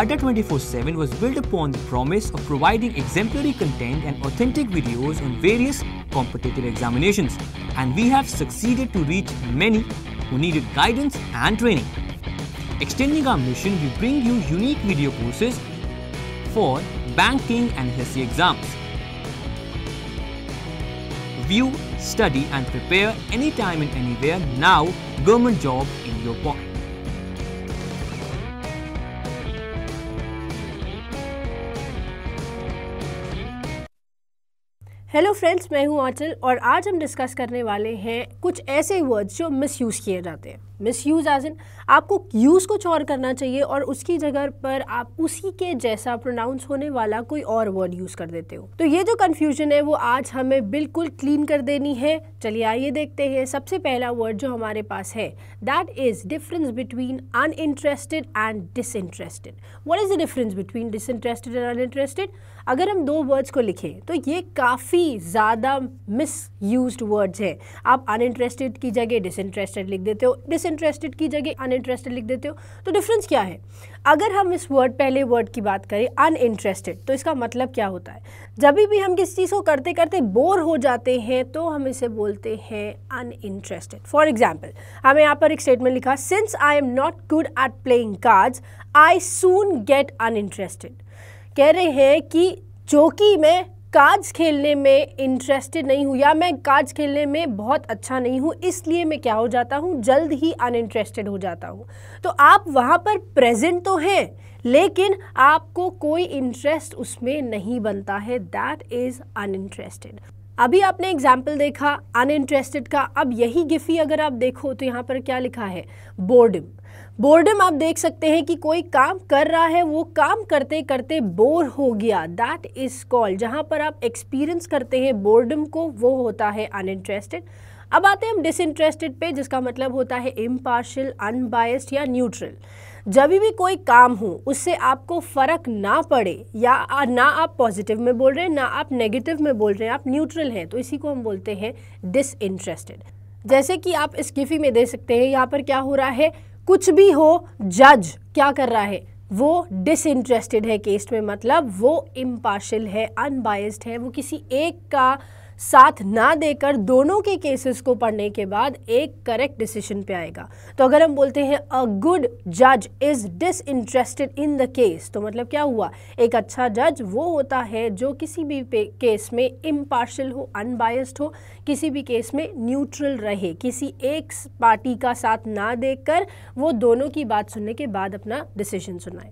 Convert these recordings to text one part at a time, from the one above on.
Adda 24/7 was built upon the promise of providing exemplary content and authentic videos on various competitive examinations, and we have succeeded to reach many who needed guidance and training. Extending our mission, we bring you unique video courses for banking and HSC exams. View, study and prepare anytime and anywhere. Now, government job in your pocket. Hello friends, मैं हूं आंचल और आज हम discuss करने वाले हैं कुछ ऐसे वर्ड्स जो मिसयूज़ किए जाते हैं। मिसयूज़ एज इन आपको यूज़ कुछ और करना चाहिए और उसकी जगह पर आप उसी के जैसा प्रोनाउंस होने वाला कोई और वर्ड यूज़ कर देते हो। तो ये जो कन्फ्यूजन है वो आज हमें बिल्कुल क्लीन कर देनी है। चलिए आइए देखते हैं। सबसे पहला वर्ड जो हमारे पास है that is difference between uninterested and disinterested. What is the difference between disinterested and uninterested? अगर हम दो वर्ड्स को लिखें तो ये काफ़ी ज़्यादा मिसयूज्ड वर्ड्स हैं। आप अनइंटरेस्टेड की जगह डिसइंटरेस्टेड लिख देते हो, डिसइंटरेस्टेड की जगह अनइंटरेस्टेड लिख देते हो। तो डिफरेंस क्या है? अगर हम इस पहले वर्ड की बात करें अनइंटरेस्टेड, तो इसका मतलब क्या होता है? जब भी हम किसी चीज़ को करते करते बोर हो जाते हैं तो हम इसे बोलते हैं अनइंटरेस्टेड। फॉर एग्जाम्पल, हमें यहाँ पर एक स्टेटमेंट लिखा, since I am not good at playing cards I soon gate uninterested. कह रहे हैं कि जो कि मैं कार्ड्स खेलने में इंटरेस्टेड नहीं हूँ या मैं कार्ड्स खेलने में बहुत अच्छा नहीं हूँ, इसलिए मैं क्या हो जाता हूँ, जल्द ही अनइंटरेस्टेड हो जाता हूँ। तो आप वहाँ पर प्रेजेंट तो हैं लेकिन आपको कोई इंटरेस्ट उसमें नहीं बनता है, दैट इज़ अनइंटरेस्टेड। अभी आपने एग्जाम्पल देखा अनइंटरेस्टेड का। अब यही गिफी अगर आप देखो तो यहाँ पर क्या लिखा है, बोर्डम। बोर्डम आप देख सकते हैं कि कोई काम कर रहा है, वो काम करते करते बोर हो गया, दैट इज कॉल्ड, जहाँ पर आप एक्सपीरियंस करते हैं बोर्डम को, वो होता है अनइंटरेस्टेड। अब आते हैं हम डिसइंटरेस्टेड पे, जिसका मतलब होता है इम्पार्शियल, अनबायस्ड या न्यूट्रल। जब भी कोई काम हो उससे आपको फ़र्क ना पड़े या ना आप पॉजिटिव में बोल रहे हैं ना आप नेगेटिव में बोल रहे हैं, आप न्यूट्रल हैं, तो इसी को हम बोलते हैं डिसइंटरेस्टेड। जैसे कि आप इस गिफी में दे सकते हैं, यहाँ पर क्या हो रहा है, कुछ भी हो, जज क्या कर रहा है, वो डिसइंटरेस्टेड है केस में, मतलब वो इम्पार्शियल है, अनबायस्ड है, वो किसी एक का साथ ना देकर दोनों के केसेस को पढ़ने के बाद एक करेक्ट डिसीजन पे आएगा। तो अगर हम बोलते हैं अ गुड जज is disinterested in the case, तो मतलब क्या हुआ, एक अच्छा जज वो होता है जो किसी भी केस में इम्पार्शियल हो, अनबायस्ड हो, किसी भी केस में न्यूट्रल रहे, किसी एक पार्टी का साथ ना देकर वो दोनों की बात सुनने के बाद अपना डिसीजन सुनाए।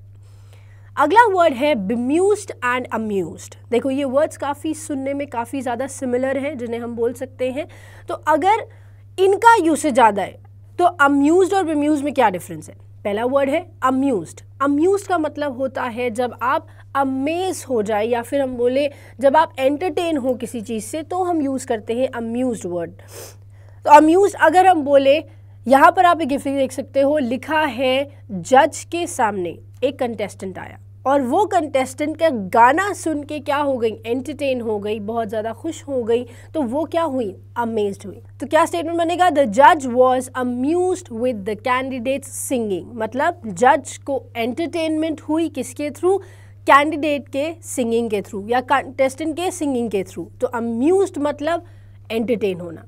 अगला वर्ड है bemused एंड amused। देखो ये वर्ड्स काफ़ी सुनने में काफ़ी ज़्यादा सिमिलर हैं जिन्हें हम बोल सकते हैं। तो अगर इनका यूसेज ज़्यादा है तो amused और bemused में क्या डिफरेंस है? पहला वर्ड है amused। amused का मतलब होता है जब आप अमेज हो जाए या फिर हम बोले जब आप एंटरटेन हो किसी चीज़ से, तो हम यूज़ करते हैं amused वर्ड। तो amused अगर हम बोले, यहाँ पर आप एक गिफ्ट देख सकते हो, लिखा है जज के सामने एक कंटेस्टेंट आया और वो कंटेस्टेंट का गाना सुन के क्या हो गई, एंटरटेन हो गई, बहुत ज़्यादा खुश हो गई, तो वो क्या हुई, अमेज्ड हुई। तो क्या स्टेटमेंट बनेगा, द जज was amused with the candidates singing. मतलब जज को एंटरटेनमेंट हुई किसके थ्रू, कैंडिडेट के सिंगिंग के थ्रू या कंटेस्टेंट के सिंगिंग के थ्रू। तो अम्यूज्ड मतलब एंटरटेन होना।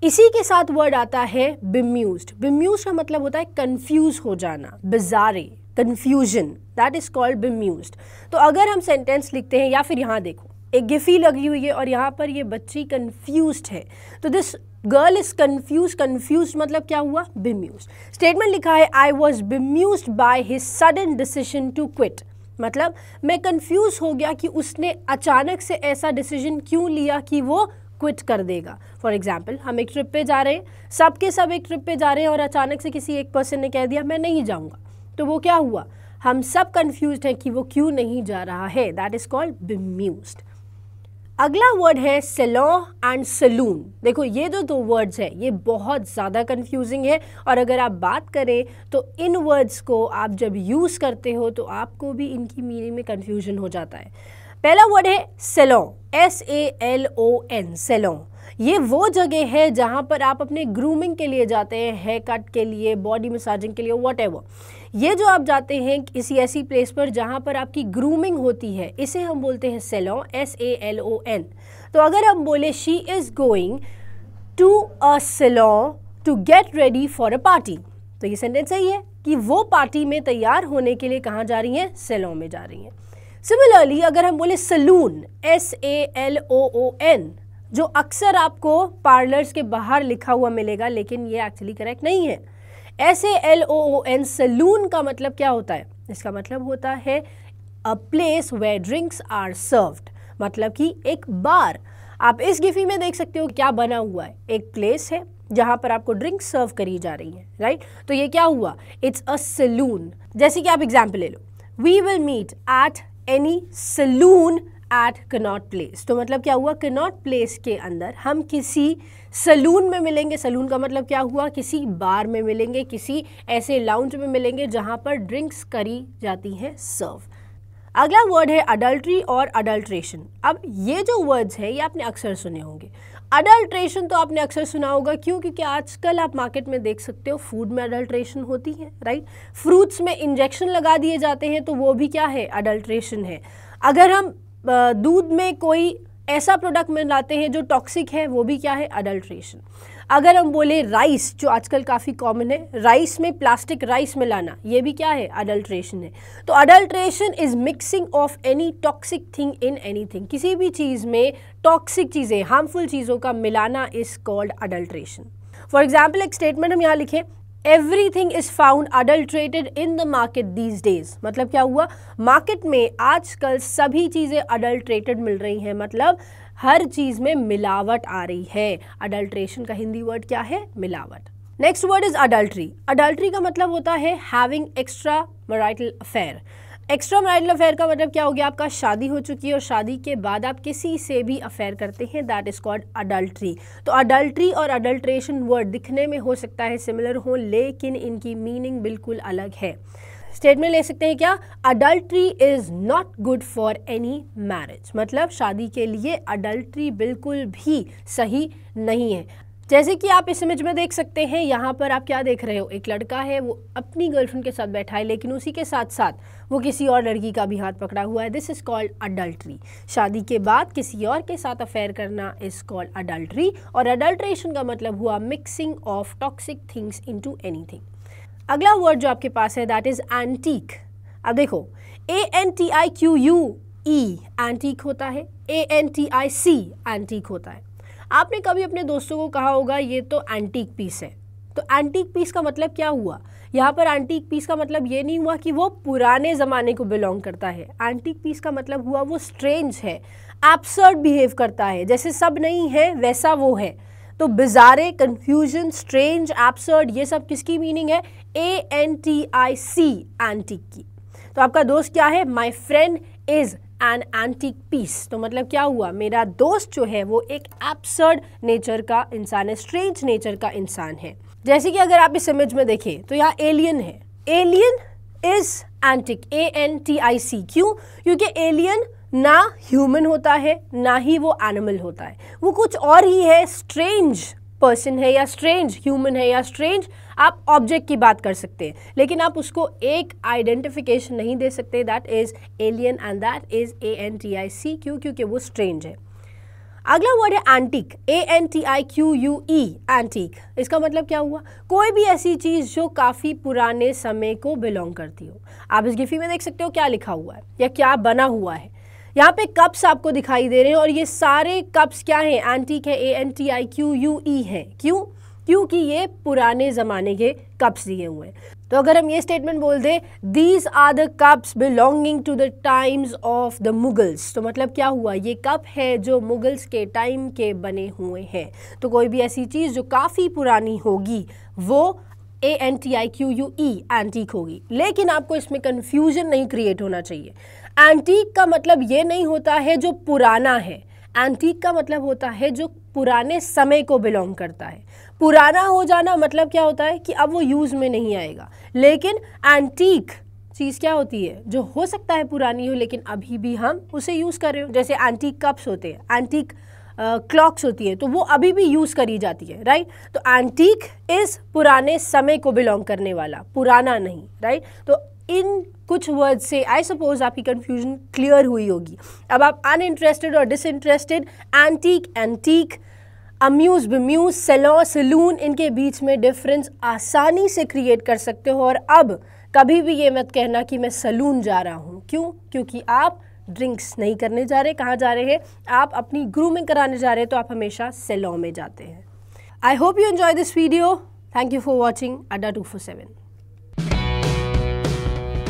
इसी के साथ वर्ड आता है bemused। bemused का मतलब होता है कंफ्यूज हो जाना, बिजारे, confusion, that is called bemused। तो अगर हम सेंटेंस लिखते हैं या फिर यहाँ देखो एक गिफी लगी हुई है और यहाँ पर ये बच्ची कंफ्यूज्ड है, तो this girl is confuse. Confuse मतलब क्या हुआ, bemused। स्टेटमेंट लिखा है I was bemused by his sudden decision to quit. मतलब मैं कंफ्यूज हो गया कि उसने अचानक से ऐसा डिसीजन क्यों लिया कि वो क्विट कर देगा। फॉर एग्जाम्पल, हम एक ट्रिप पे जा रहे हैं, सब के सब एक ट्रिप पे जा रहे हैं और अचानक से किसी एक पर्सन ने कह दिया मैं नहीं जाऊंगा, तो वो क्या हुआ, हम सब कंफ्यूज्ड हैं कि वो क्यों नहीं जा रहा है, दैट इज कॉल्ड bemused। अगला वर्ड है सैलून एंड सलून। देखो ये जो दो वर्ड्स है ये बहुत ज़्यादा कंफ्यूजिंग है और अगर आप बात करें तो इन वर्ड्स को आप जब यूज़ करते हो तो आपको भी इनकी मीनिंग में कंफ्यूजन हो जाता है। पहला वर्ड है सैलून, SALON, सैलून। ये वो जगह है जहाँ पर आप अपने ग्रूमिंग के लिए जाते हैं, हेयर कट के लिए, बॉडी मसाजिंग के लिए, व्हाटएवर। ये जो आप जाते हैं किसी ऐसी प्लेस पर जहाँ पर आपकी ग्रूमिंग होती है, इसे हम बोलते हैं सैलून, SALON। तो अगर हम बोले she is going to a salon to get ready for a party, तो ये सेंटेंस सही है कि वो पार्टी में तैयार होने के लिए कहाँ जा रही हैं, सैलून में जा रही हैं। सिमिलरली अगर हम बोले सलून, SALOON, जो अक्सर आपको पार्लर्स के बाहर लिखा हुआ मिलेगा, लेकिन ये एक्चुअली करेक्ट नहीं है। SALOON, सलून का मतलब क्या होता है? इसका मतलब होता है a place where drinks are served, मतलब कि एक बार। आप इस गिफी में देख सकते हो क्या बना हुआ है, एक प्लेस है जहाँ पर आपको ड्रिंक सर्व करी जा रही है, राइट? तो ये क्या हुआ, इट्स अ सलून। जैसे कि आप एग्जाम्पल ले लो, we will meet at any saloon at Connaught Place. तो मतलब क्या हुआ, कनॉट प्लेस के अंदर हम किसी सलून में मिलेंगे। सलून का मतलब क्या हुआ, किसी बार में मिलेंगे, किसी ऐसे लाउंज में मिलेंगे जहाँ पर ड्रिंक्स करी जाती हैं सर्व। अगला वर्ड है अडल्ट्री और अडल्ट्रेशन। अब ये जो वर्ड्स हैं ये आपने अक्सर सुने होंगे। अडल्ट्रेशन तो आपने अक्सर सुना होगा, क्यों? क्योंकि आजकल आप मार्केट में देख सकते हो फूड में अडल्ट्रेशन होती है, राइट? फ्रूट्स में इंजेक्शन लगा दिए जाते हैं, तो वो भी क्या है, अडल्ट्रेशन है। अगर हम दूध में कोई ऐसा प्रोडक्ट मिलाते हैं जो टॉक्सिक है, वो भी क्या है, अडल्ट्रेशन। अगर हम बोले राइस, जो आजकल काफ़ी कॉमन है, राइस में प्लास्टिक राइस मिलाना, ये भी क्या है, अडल्ट्रेशन है। तो adulteration is mixing of any toxic thing in anything. किसी भी चीज़ में टॉक्सिक चीज़ें, हार्मफुल चीज़ों का मिलाना is called adulteration. For example एक स्टेटमेंट हम यहाँ लिखें, everything is found adulterated in the market these days. मतलब क्या हुआ, मार्केट में आजकल सभी चीज़ें अडल्ट्रेटेड मिल रही हैं, मतलब हर चीज़ में मिलावट आ रही है। अडल्ट्रेशन का हिंदी वर्ड क्या है, मिलावट। Next word is adultery. Adultery का मतलब होता है having extra marital affair. Extra marital affair का मतलब क्या हो गया, आपका शादी हो चुकी है और शादी के बाद आप किसी से भी अफेयर करते हैं, दैट इज कॉल्ड अडल्ट्री। तो अडल्ट्री और अडल्ट्रेशन वर्ड दिखने में हो सकता है सिमिलर हो, लेकिन इनकी मीनिंग बिल्कुल अलग है। स्टेटमेंट ले सकते हैं क्या, adultery is not good for any marriage. मतलब शादी के लिए अडल्ट्री बिल्कुल भी सही नहीं है। जैसे कि आप इस इमेज में देख सकते हैं, यहाँ पर आप क्या देख रहे हो, एक लड़का है, वो अपनी गर्लफ्रेंड के साथ बैठा है, लेकिन उसी के साथ साथ वो किसी और लड़की का भी हाथ पकड़ा हुआ है। This is called adultery. शादी के बाद किसी और के साथ अफेयर करना इज कॉल्ड अडल्ट्री। और अडल्ट्रेशन का मतलब हुआ mixing of toxic things into anything. अगला वर्ड जो आपके पास है दैट इज एंटीक। अब देखो, ANTIQUE एंटीक होता है, ANTIC एंटीक होता है। आपने कभी अपने दोस्तों को कहा होगा ये तो एंटीक पीस है। तो एंटीक पीस का मतलब क्या हुआ, यहाँ पर एंटीक पीस का मतलब ये नहीं हुआ कि वो पुराने ज़माने को बिलोंग करता है। एंटीक पीस का मतलब हुआ वो स्ट्रेंज है, एब्सर्ड बिहेव करता है, जैसे सब नहीं है वैसा वो है। तो बिजारे, कंफ्यूजन, स्ट्रेंज, एब्सर्ड, ये सब किसकी मीनिंग है, ANTIC एंटीक की। तो आपका दोस्त क्या है, my friend is an antique piece. तो मतलब क्या हुआ, मेरा दोस्त जो है वो एक एब्सर्ड नेचर का इंसान है, स्ट्रेंज नेचर का इंसान है। जैसे कि अगर आप इस इमेज में देखें तो यहाँ एलियन है, एलियन इज एंटीक, ANTIC। क्यों? क्योंकि एलियन ना ह्यूमन होता है ना ही वो एनिमल होता है, वो कुछ और ही है, स्ट्रेंज पर्सन है या स्ट्रेंज ह्यूमन है या स्ट्रेंज आप ऑब्जेक्ट की बात कर सकते हैं, लेकिन आप उसको एक आइडेंटिफिकेशन नहीं दे सकते, that is alien and that is ANTIC। क्यों? क्योंकि वो स्ट्रेंज है। अगला वर्ड है एंटीक, ANTIQUE एंटीक। इसका मतलब क्या हुआ, कोई भी ऐसी चीज़ जो काफ़ी पुराने समय को बिलोंग करती हो। आप इस गिफी में देख सकते हो क्या लिखा हुआ है या क्या बना हुआ है। यहाँ पे कप्स आपको दिखाई दे रहे हैं और ये सारे कप्स क्या हैं, एंटीक है, ANTIQUE है। क्यों? क्योंकि ये पुराने ज़माने के कप्स दिए हुए हैं। तो अगर हम ये स्टेटमेंट बोल दें, these are the cups belonging to the times of the Mughals, तो मतलब क्या हुआ, ये कप है जो मुगल्स के टाइम के बने हुए हैं। तो कोई भी ऐसी चीज़ जो काफ़ी पुरानी होगी वो ANTIQUE एंटीक होगी। लेकिन आपको इसमें कन्फ्यूजन नहीं क्रिएट होना चाहिए। एंटीक का मतलब ये नहीं होता है जो पुराना है, एंटीक का मतलब होता है जो पुराने समय को बिलोंग करता है। पुराना हो जाना मतलब क्या होता है कि अब वो यूज़ में नहीं आएगा। लेकिन एंटीक चीज़ क्या होती है, जो हो सकता है पुरानी हो लेकिन अभी भी हम उसे यूज़ कर रहे हो। जैसे एंटीक कप्स होते हैं, एंटीक क्लॉक्स होती है तो वो अभी भी यूज़ करी जाती है, राइट। तो एंटीक इज़ पुराने समय को बिलोंग करने वाला, पुराना नहीं, राइट। तो इन कुछ वर्ड से आई सपोज आपकी कंफ्यूजन क्लियर हुई होगी। अब आप अनइंटरेस्टेड और disinterested, antic antique, amuse bemuse, salon saloon, इनके बीच में डिफरेंस आसानी से क्रिएट कर सकते हो। और अब कभी भी ये मत कहना कि मैं सैलून जा रहा हूँ। क्यों? क्योंकि आप ड्रिंक्स नहीं करने जा रहे। कहाँ जा रहे हैं? आप अपनी ग्रूमिंग कराने जा रहे हैं, तो आप हमेशा सैलून में जाते हैं। I hope you enjoy this video. Thank you for watching Adda 247.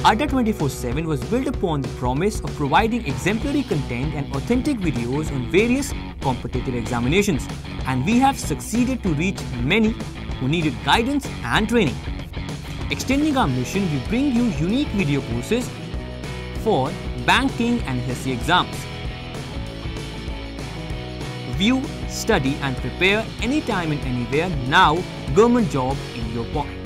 Adda 24/7 was built upon the promise of providing exemplary content and authentic videos on various competitive examinations, and we have succeeded to reach many who needed guidance and training. Extending our mission, we bring you unique video courses for banking and HSC exams. View, study and prepare anytime and anywhere. Now, government job in your pocket.